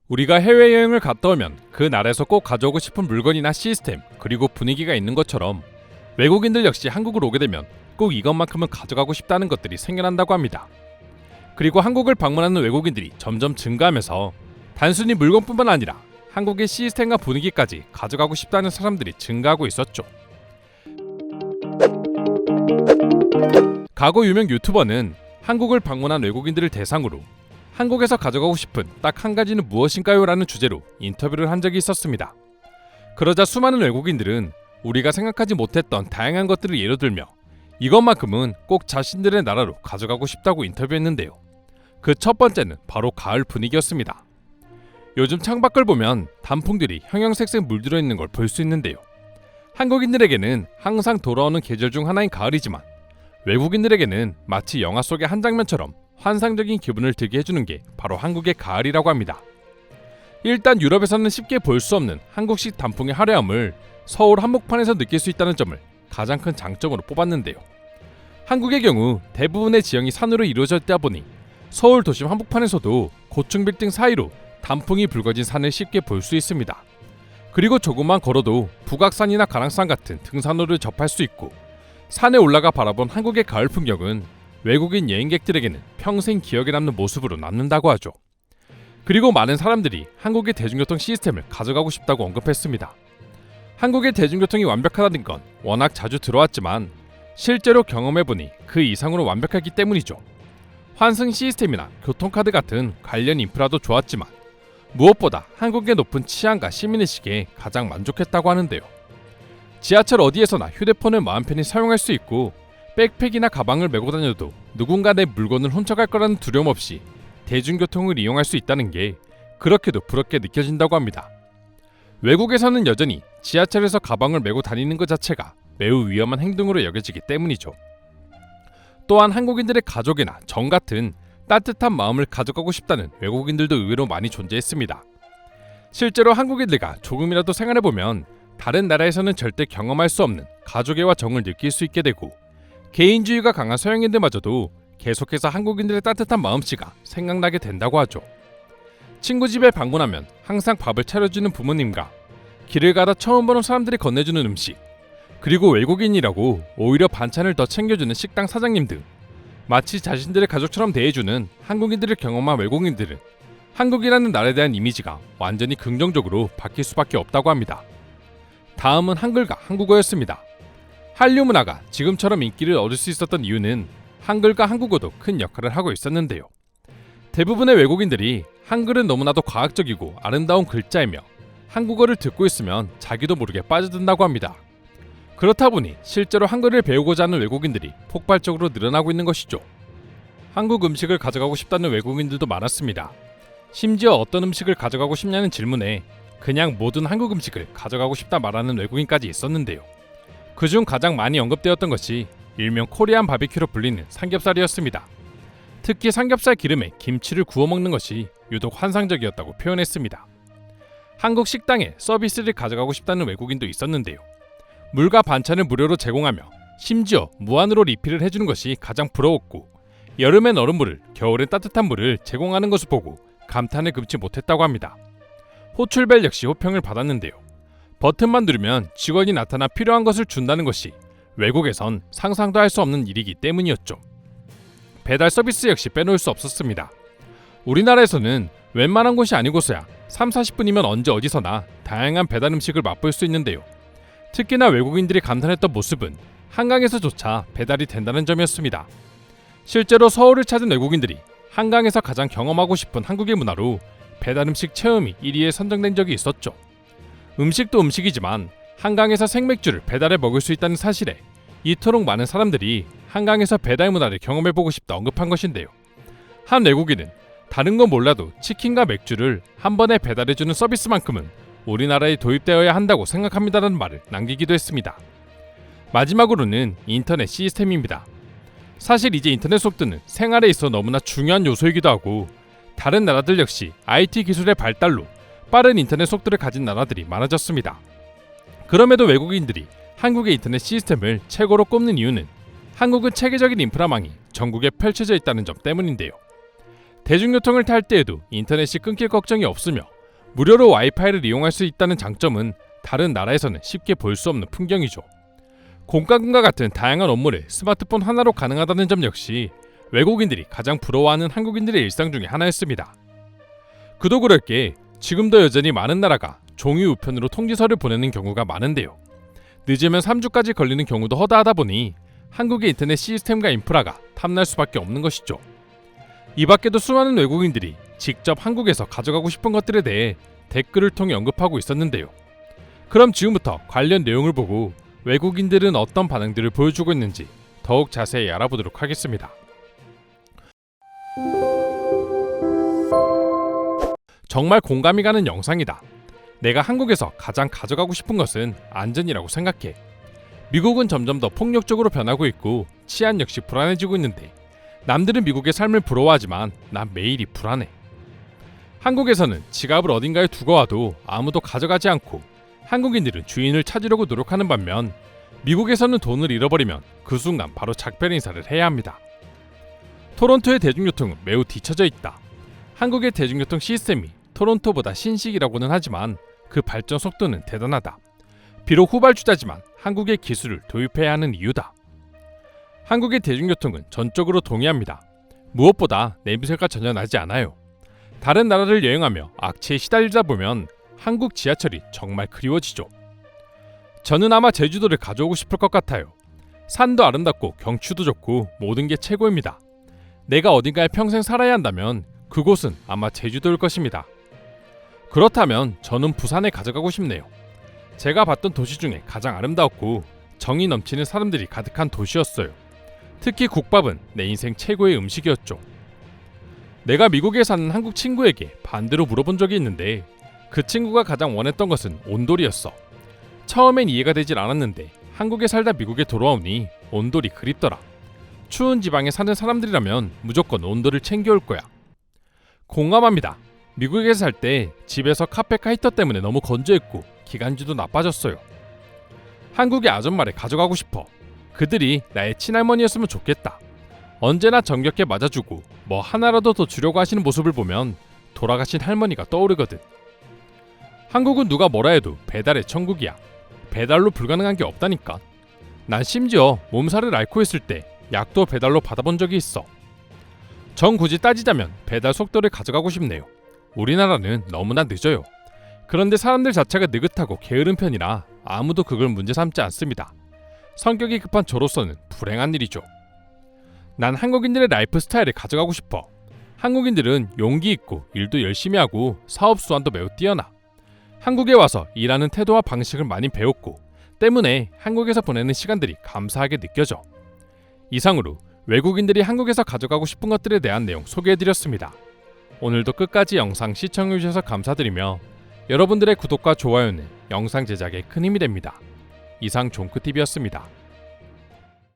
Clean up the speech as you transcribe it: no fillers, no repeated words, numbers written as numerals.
우리가 해외여행을 갔다 오면 그 나라에서 꼭 가져오고 싶은 물건이나 시스템, 그리고 분위기가 있는 것처럼 외국인들 역시 한국을 오게 되면 꼭 이것만큼은 가져가고 싶다는 것들이 생겨난다고 합니다. 그리고 한국을 방문하는 외국인들이 점점 증가하면서 단순히 물건뿐만 아니라 한국의 시스템과 분위기까지 가져가고 싶다는 사람들이 증가하고 있었죠. 과거 유명 유튜버는 한국을 방문한 외국인들을 대상으로 한국에서 가져가고 싶은 딱 한 가지는 무엇인가요? 라는 주제로 인터뷰를 한 적이 있었습니다. 그러자 수많은 외국인들은 우리가 생각하지 못했던 다양한 것들을 예로 들며 이것만큼은 꼭 자신들의 나라로 가져가고 싶다고 인터뷰했는데요. 그 첫 번째는 바로 가을 분위기였습니다. 요즘 창밖을 보면 단풍들이 형형색색 물들어 있는 걸 볼 수 있는데요. 한국인들에게는 항상 돌아오는 계절 중 하나인 가을이지만 외국인들에게는 마치 영화 속의 한 장면처럼 환상적인 기분을 들게 해주는 게 바로 한국의 가을이라고 합니다. 일단 유럽에서는 쉽게 볼 수 없는 한국식 단풍의 화려함을 서울 한복판에서 느낄 수 있다는 점을 가장 큰 장점으로 뽑았는데요. 한국의 경우 대부분의 지형이 산으로 이루어져 있다 보니 서울 도심 한복판에서도 고층 빌딩 사이로 단풍이 붉어진 산을 쉽게 볼 수 있습니다. 그리고 조금만 걸어도 북악산이나 가랑산 같은 등산로를 접할 수 있고 산에 올라가 바라본 한국의 가을 풍경은 외국인 여행객들에게는 평생 기억에 남는 모습으로 남는다고 하죠. 그리고 많은 사람들이 한국의 대중교통 시스템을 가져가고 싶다고 언급했습니다. 한국의 대중교통이 완벽하다는 건 워낙 자주 들어왔지만 실제로 경험해보니 그 이상으로 완벽하기 때문이죠. 환승 시스템이나 교통카드 같은 관련 인프라도 좋았지만 무엇보다 한국의 높은 치안과 시민의식에 가장 만족했다고 하는데요. 지하철 어디에서나 휴대폰을 마음 편히 사용할 수 있고 백팩이나 가방을 메고 다녀도 누군가 내 물건을 훔쳐갈 거라는 두려움 없이 대중교통을 이용할 수 있다는 게 그렇게도 부럽게 느껴진다고 합니다. 외국에서는 여전히 지하철에서 가방을 메고 다니는 것 자체가 매우 위험한 행동으로 여겨지기 때문이죠. 또한 한국인들의 가족이나 정 같은 따뜻한 마음을 가져가고 싶다는 외국인들도 의외로 많이 존재했습니다. 실제로 한국인들과 조금이라도 생활해보면 다른 나라에서는 절대 경험할 수 없는 가족애와 정을 느낄 수 있게 되고 개인주의가 강한 서양인들마저도 계속해서 한국인들의 따뜻한 마음씨가 생각나게 된다고 하죠. 친구 집에 방문하면 항상 밥을 차려주는 부모님과 길을 가다 처음 보는 사람들이 건네주는 음식, 그리고 외국인이라고 오히려 반찬을 더 챙겨주는 식당 사장님 등 마치 자신들의 가족처럼 대해주는 한국인들을 경험한 외국인들은 한국이라는 나라에 대한 이미지가 완전히 긍정적으로 바뀔 수밖에 없다고 합니다. 다음은 한글과 한국어였습니다. 한류 문화가 지금처럼 인기를 얻을 수 있었던 이유는 한글과 한국어도 큰 역할을 하고 있었는데요. 대부분의 외국인들이 한글은 너무나도 과학적이고 아름다운 글자이며 한국어를 듣고 있으면 자기도 모르게 빠져든다고 합니다. 그렇다 보니 실제로 한글을 배우고자 하는 외국인들이 폭발적으로 늘어나고 있는 것이죠. 한국 음식을 가져가고 싶다는 외국인들도 많았습니다. 심지어 어떤 음식을 가져가고 싶냐는 질문에 그냥 모든 한국 음식을 가져가고 싶다 말하는 외국인까지 있었는데요. 그중 가장 많이 언급되었던 것이 일명 코리안 바비큐로 불리는 삼겹살이었습니다. 특히 삼겹살 기름에 김치를 구워 먹는 것이 유독 환상적이었다고 표현했습니다. 한국 식당에 서비스를 가져가고 싶다는 외국인도 있었는데요. 물과 반찬을 무료로 제공하며 심지어 무한으로 리필을 해주는 것이 가장 부러웠고 여름엔 얼음물을 겨울엔 따뜻한 물을 제공하는 것을 보고 감탄을 금치 못했다고 합니다. 호출벨 역시 호평을 받았는데요. 버튼만 누르면 직원이 나타나 필요한 것을 준다는 것이 외국에선 상상도 할 수 없는 일이기 때문이었죠. 배달 서비스 역시 빼놓을 수 없었습니다. 우리나라에서는 웬만한 곳이 아니고서야 30-40분이면 언제 어디서나 다양한 배달 음식을 맛볼 수 있는데요. 특히나 외국인들이 감탄했던 모습은 한강에서조차 배달이 된다는 점이었습니다. 실제로 서울을 찾은 외국인들이 한강에서 가장 경험하고 싶은 한국의 문화로 배달 음식 체험이 1위에 선정된 적이 있었죠. 음식도 음식이지만 한강에서 생맥주를 배달해 먹을 수 있다는 사실에 이토록 많은 사람들이 한강에서 배달 문화를 경험해보고 싶다 언급한 것인데요. 한 외국인은 다른 건 몰라도 치킨과 맥주를 한 번에 배달해주는 서비스만큼은 우리나라에 도입되어야 한다고 생각합니다라는 말을 남기기도 했습니다. 마지막으로는 인터넷 시스템입니다. 사실 이제 인터넷 속도는 생활에 있어 너무나 중요한 요소이기도 하고 다른 나라들 역시 IT 기술의 발달로 빠른 인터넷 속도를 가진 나라들이 많아졌습니다. 그럼에도 외국인들이 한국의 인터넷 시스템을 최고로 꼽는 이유는 한국은 체계적인 인프라망이 전국에 펼쳐져 있다는 점 때문인데요. 대중교통을 탈 때에도 인터넷이 끊길 걱정이 없으며 무료로 와이파이를 이용할 수 있다는 장점은 다른 나라에서는 쉽게 볼 수 없는 풍경이죠. 공과금과 같은 다양한 업무를 스마트폰 하나로 가능하다는 점 역시 외국인들이 가장 부러워하는 한국인들의 일상 중에 하나였습니다. 그도 그럴 게 지금도 여전히 많은 나라가 종이 우편으로 통지서를 보내는 경우가 많은데요. 늦으면 3주까지 걸리는 경우도 허다하다 보니 한국의 인터넷 시스템과 인프라가 탐날 수밖에 없는 것이죠. 이 밖에도 수많은 외국인들이 직접 한국에서 가져가고 싶은 것들에 대해 댓글을 통해 언급하고 있었는데요. 그럼 지금부터 관련 내용을 보고 외국인들은 어떤 반응들을 보여주고 있는지 더욱 자세히 알아보도록 하겠습니다. 정말 공감이 가는 영상이다. 내가 한국에서 가장 가져가고 싶은 것은 안전이라고 생각해. 미국은 점점 더 폭력적으로 변하고 있고 치안 역시 불안해지고 있는데 남들은 미국의 삶을 부러워하지만 난 매일이 불안해. 한국에서는 지갑을 어딘가에 두고 와도 아무도 가져가지 않고 한국인들은 주인을 찾으려고 노력하는 반면 미국에서는 돈을 잃어버리면 그 순간 바로 작별 인사를 해야 합니다. 토론토의 대중교통은 매우 뒤처져 있다. 한국의 대중교통 시스템이 토론토보다 신식이라고는 하지만 그 발전 속도는 대단하다. 비록 후발주자지만 한국의 기술을 도입해야 하는 이유다. 한국의 대중교통은 전적으로 동의합니다. 무엇보다 냄새가 전혀 나지 않아요. 다른 나라를 여행하며 악취에 시달리다 보면 한국 지하철이 정말 그리워지죠. 저는 아마 제주도를 가져오고 싶을 것 같아요. 산도 아름답고 경치도 좋고 모든 게 최고입니다. 내가 어딘가에 평생 살아야 한다면 그곳은 아마 제주도일 것입니다. 그렇다면 저는 부산에 가져가고 싶네요. 제가 봤던 도시 중에 가장 아름다웠고 정이 넘치는 사람들이 가득한 도시였어요. 특히 국밥은 내 인생 최고의 음식이었죠. 내가 미국에 사는 한국 친구에게 반대로 물어본 적이 있는데 그 친구가 가장 원했던 것은 온돌이었어. 처음엔 이해가 되질 않았는데 한국에 살다 미국에 돌아오니 온돌이 그립더라. 추운 지방에 사는 사람들이라면 무조건 온돌을 챙겨올 거야. 공감합니다. 미국에 살 때 집에서 카페카 히터 때문에 너무 건조했고 기관지도 나빠졌어요. 한국의 아줌마를 가져가고 싶어. 그들이 나의 친할머니였으면 좋겠다. 언제나 정겹게 맞아주고 뭐 하나라도 더 주려고 하시는 모습을 보면 돌아가신 할머니가 떠오르거든. 한국은 누가 뭐라 해도 배달의 천국이야. 배달로 불가능한 게 없다니까. 난 심지어 몸살을 앓고 있을 때 약도 배달로 받아본 적이 있어. 정 굳이 따지자면 배달 속도를 가져가고 싶네요. 우리나라는 너무나 늦어요. 그런데 사람들 자체가 느긋하고 게으른 편이라 아무도 그걸 문제 삼지 않습니다. 성격이 급한 저로서는 불행한 일이죠. 난 한국인들의 라이프 스타일을 가져가고 싶어. 한국인들은 용기 있고 일도 열심히 하고 사업 수완도 매우 뛰어나. 한국에 와서 일하는 태도와 방식을 많이 배웠고 때문에 한국에서 보내는 시간들이 감사하게 느껴져. 이상으로 외국인들이 한국에서 가져가고 싶은 것들에 대한 내용 소개해드렸습니다. 오늘도 끝까지 영상 시청해주셔서 감사드리며 여러분들의 구독과 좋아요는 영상 제작에 큰 힘이 됩니다. 이상 종크TV였습니다.